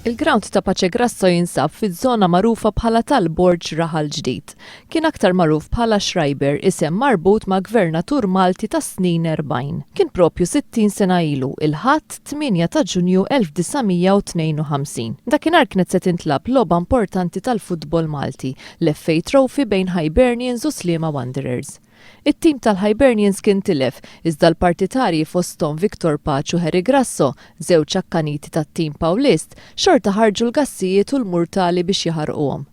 Il-ground ta' Paċegrasso jinsab fiż-żona magħrufa bħala tal-Borġ Raħal Ġdid. Kien aktar magħruf bħala Schreiber isem marbut ma' Gvernatur Malti ta' snin 40. Kien propju 60 sena ilu il-ħadd 8 ta' Ġunju 1952. Dakinhar kienet se tintlab logħba importanti tal-futbol Malti, l-FA Trophy bejn Hibernians u Sliema Wanderers. It-tim tal-Hibernians kien tilef, iżda l-partitarji fosthom Victor Paċu Harry Grasso, żewġ akkaniti tat-tim Pawlist, xorta ħarġu l-gassijiet u l-murtali biex jaħarquhom.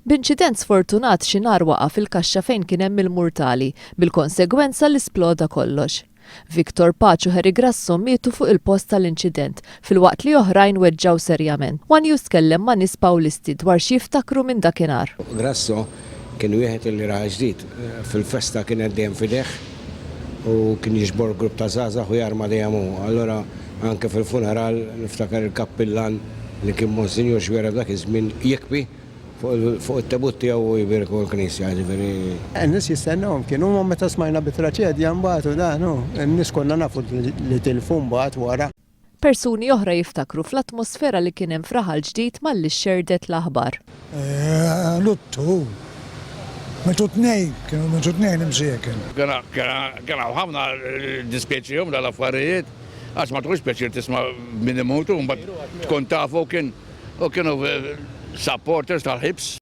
B'inċident sfortunat xi nar waqa' fil-kaxxa fejn kien hemm il-murtali, bil-konsegwenza li sploda kollox. Victor Paċu Harry Grasso mietu fuq il-post tal-inċident, filwaqt li oħrajn weġġaw serjament. Wan jitkellem ma' nies Pawlisti dwar xi jiftakru minn dakinhar. Grasso kien wieħed li raħ ġdid, fil-festa kien għaddejjem fideħ u kien jiġbor grupp ta' żgħażagħ u jarma dejjem hu. Allura anke fil-funeral niftakar il-kappillan li kien Monsinjur Xwera f'dak iż-żmien jekbi fuq it-tebut tiegħu u jbirku l-Knisja ġifieri. In-nies jistennewhom kienu huma meta smajna bit-traċedja mbagħad u dan hu, in-nies konna nafu li tilfu mbagħad wara. Persuni oħra jiftakru fl-atmosfera li kien hemm f'Raħal Ġdid malli xxerdet l-aħbar. Luttu. Metu tnejn, kienu metu tnejn imsiekin. Kena ħafna dispjaċihom dal-affarijiet, għax ma tkunx pjaċir tisma' min imutu, mbagħad tkun tafu kienu supporters tal-ħibs.